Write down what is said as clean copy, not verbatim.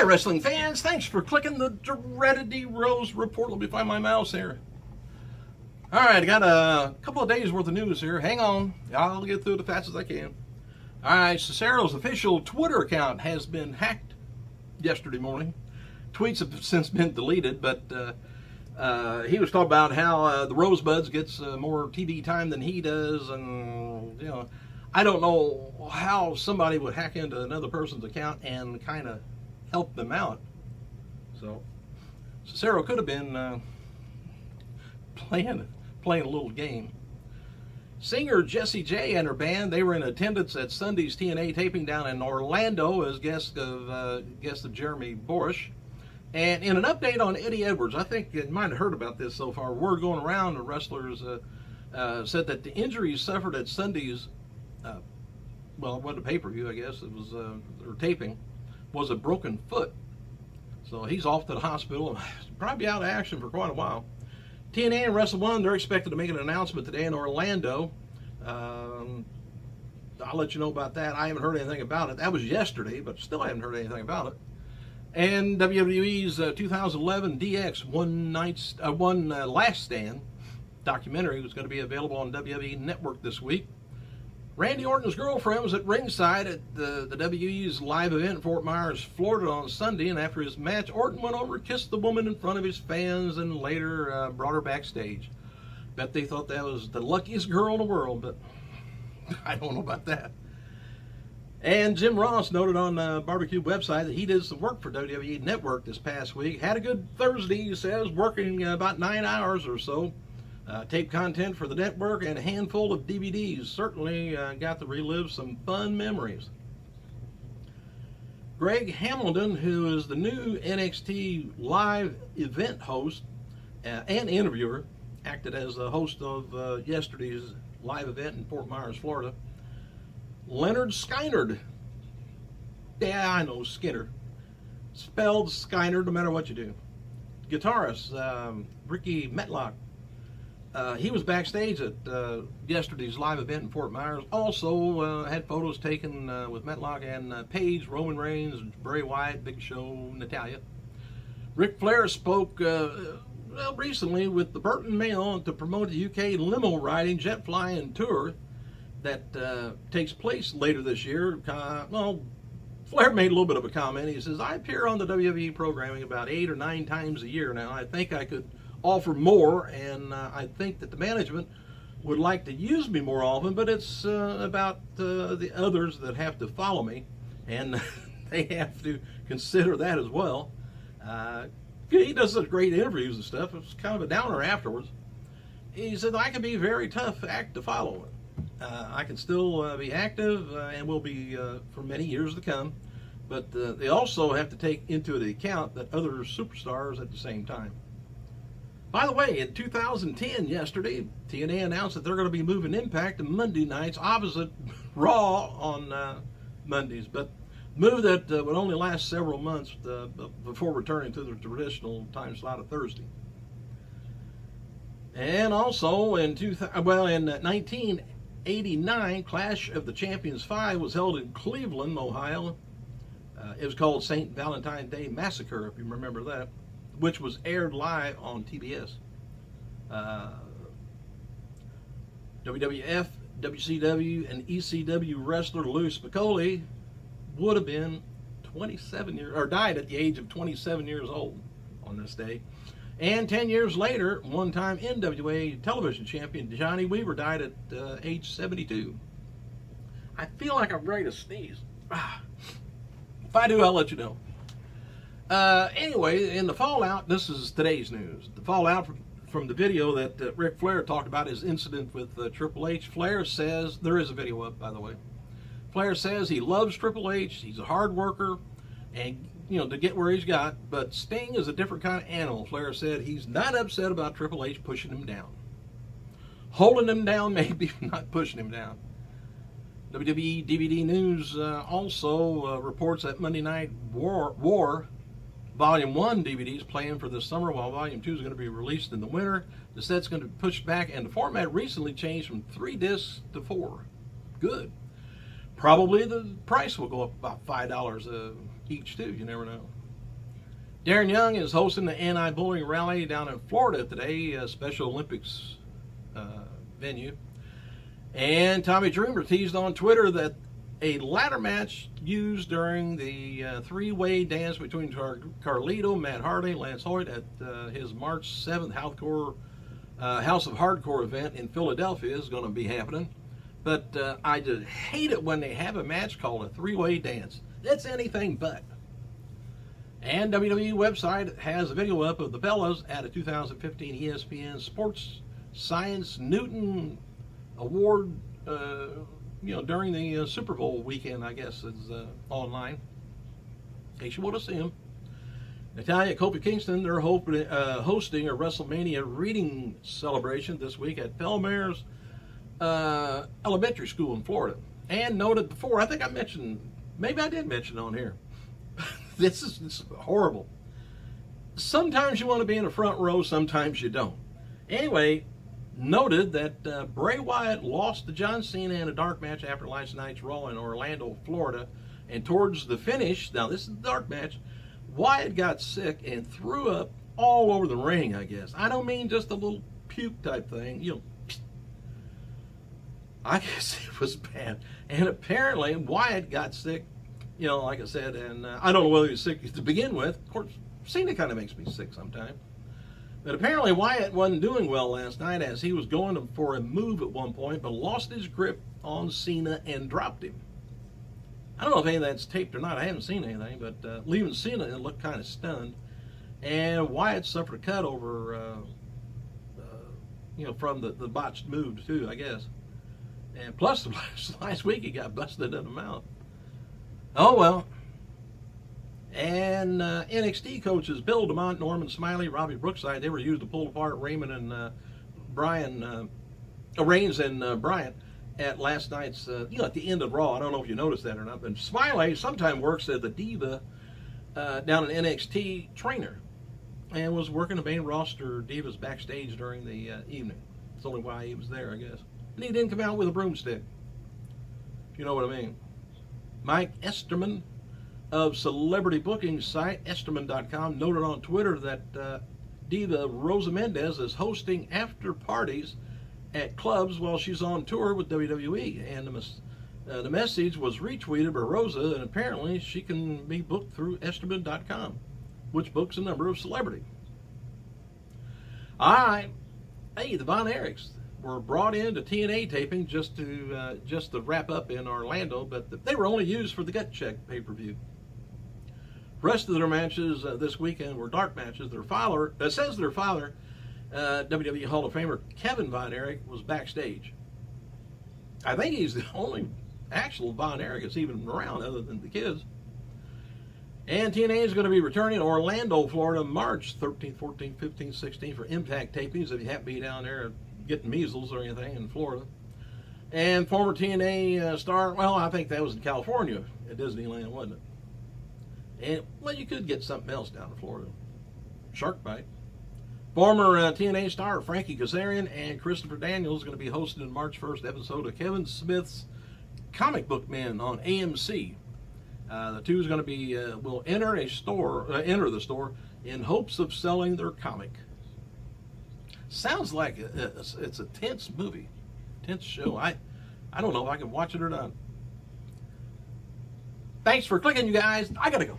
wrestling fans, thanks for clicking the dreaded D Rose report. Let me find my mouse here. All right, I got a couple of days worth of news here. Hang on, I'll get through it as fast as I can. All right, Cesaro's official Twitter account has been hacked yesterday morning. Tweets have since been deleted, but he was talking about how the Rosebuds gets more TV time than he does, and I don't know how somebody would hack into another person's account and kind of help them out. So Cesaro could have been playing a little game. Singer Jessie J and her band, they were in attendance at Sunday's TNA taping down in Orlando as guest of Jeremy Borish. And in an update on Eddie Edwards, I think you might have heard about this so far. Word going around, the wrestlers said that the injuries suffered at Sunday's, well, it wasn't a pay-per-view, I guess. It was or taping, was a broken foot. So he's off to the hospital. Probably out of action for quite a while. TNA and Wrestle One, they're expected to make an announcement today in Orlando. I'll let you know about that. I haven't heard anything about it. That was yesterday, but still I haven't heard anything about it. And WWE's 2011 DX One Last Stand documentary was going to be available on WWE Network this week. Randy Orton's girlfriend was at ringside at the WWE's live event in Fort Myers, Florida on Sunday, and after his match, Orton went over, kissed the woman in front of his fans, and later brought her backstage. Bet they thought that was the luckiest girl in the world, but I don't know about that. And Jim Ross noted on the Barbecue website that he did some work for WWE Network this past week. Had a good Thursday, he says, working about 9 hours or so. Tape content for the network and a handful of DVDs. Certainly got to relive some fun memories. Greg Hamilton, who is the new NXT live event host and interviewer, acted as the host of yesterday's live event in Fort Myers, Florida. Leonard Skynyrd. Yeah, I know, Skinner. Spelled Skynyrd no matter what you do. Guitarist Ricky Metlock. He was backstage at yesterday's live event in Fort Myers. Also had photos taken with Metlock and Paige, Roman Reigns, Bray Wyatt, Big Show, Natalia. Ric Flair spoke recently with the Burton Mail to promote the UK limo riding, jet flying tour that takes place later this year. Flair made a little bit of a comment. He says, I appear on the WWE programming about 8 or 9 times a year now. I think I could offer more, and I think that the management would like to use me more often, but it's about the others that have to follow me, and they have to consider that as well. He does such great interviews and stuff. It's kind of a downer afterwards. He said, I can be a very tough act to follow. I can still be active and will be for many years to come, but they also have to take into the account that other superstars at the same time. By the way, in 2010, yesterday, TNA announced that they're going to be moving Impact to Monday nights opposite Raw on Mondays, but move that would only last several months before returning to the traditional time slot of Thursday. And also in 1989, Clash of the Champions 5 was held in Cleveland, Ohio. It was called St. Valentine's Day Massacre, if you remember that, which was aired live on TBS. WWF, WCW, and ECW wrestler Louis Spicolli would have been 27 years, or died at the age of 27 years old on this day. And 10 years later, one-time NWA television champion Johnny Weaver died at age 72. I feel like I'm ready to sneeze. If I do, I'll let you know. Anyway, in the fallout, this is today's news. The fallout from the video that Ric Flair talked about, his incident with Triple H. Flair says, there is a video up, by the way. Flair says he loves Triple H, he's a hard worker, and to get where he's got, but Sting is a different kind of animal. Flair said he's not upset about Triple H pushing him down. Holding him down, maybe, not pushing him down. WWE DVD News also reports that Monday Night War Volume 1 DVD is planned for this summer, while Volume 2 is going to be released in the winter. The set's going to be pushed back, and the format recently changed from 3 discs to 4. Good. Probably the price will go up about $5 each, too. You never know. Darren Young is hosting the anti-bullying rally down in Florida today, a Special Olympics venue. And Tommy Dreamer teased on Twitter that a ladder match used during the three-way dance between Carlito, Matt Hardy, and Lance Hoyt at his March 7th House of Hardcore event in Philadelphia is going to be happening. But I just hate it when they have a match called a three-way dance. That's anything but. And WWE website has a video up of the Bellas at a 2015 ESPN Sports Science Newton Award, during the Super Bowl weekend, I guess, is online. In case you want to see them. Natalia, Kofi Kingston, they're hosting a WrestleMania reading celebration this week at Belmare's Elementary School in Florida. And noted before, I think I mentioned, maybe I did mention on here, this is horrible. Sometimes you want to be in the front row, sometimes you don't. Anyway, noted that Bray Wyatt lost to John Cena in a dark match after last night's Raw in Orlando, Florida. And towards the finish, now this is the dark match, Wyatt got sick and threw up all over the ring, I guess. I don't mean just a little puke type thing, I guess it was bad. And apparently Wyatt got sick, like I said, and I don't know whether he was sick to begin with. Of course, Cena kind of makes me sick sometimes. But apparently Wyatt wasn't doing well last night, as he was going for a move at one point, but lost his grip on Cena and dropped him. I don't know if any of that's taped or not. I haven't seen anything, but leaving Cena, it looked kind of stunned. And Wyatt suffered a cut over, from the botched move too, I guess. And plus, last week he got busted in the mouth. Oh well. And NXT coaches Bill DeMont, Norman Smiley, Robbie Brookside, they were used to pull apart Raymond and Reigns and Bryant at last night's, at the end of Raw. I don't know if you noticed that or not, but Smiley sometimes works as the Diva down in NXT trainer and was working the main roster Divas backstage during the evening. That's only why he was there, I guess. And he didn't come out with a broomstick, if you know what I mean. Mike Esterman of celebrity booking site Esterman.com noted on Twitter that diva Rosa Mendez is hosting after parties at clubs while she's on tour with WWE, and the message was retweeted by Rosa, and apparently she can be booked through Esterman.com, which books a number of celebrities. All right, hey, the Von Erichs were brought in to TNA taping just to wrap up in Orlando, but they were only used for the Gut Check pay-per-view. Rest of their matches this weekend were dark matches. Their father, WWE Hall of Famer Kevin Von Erich, was backstage. I think he's the only actual Von Erich that's even around other than the kids. And TNA is going to be returning to Orlando, Florida, March 13th, 14th, 15th, 16th for Impact tapings if you happen to be down there getting measles or anything in Florida. And former TNA star, well, I think that was in California at Disneyland, wasn't it? And, well, you could get something else down in Florida. Shark bite. Former TNA star Frankie Kazarian and Christopher Daniels is going to be hosting the March 1st episode of Kevin Smith's Comic Book Men on AMC. The two is going to be will enter the store in hopes of selling their comic. Sounds like it's a tense movie, tense show. I don't know if I can watch it or not. Thanks for clicking, you guys. I gotta go.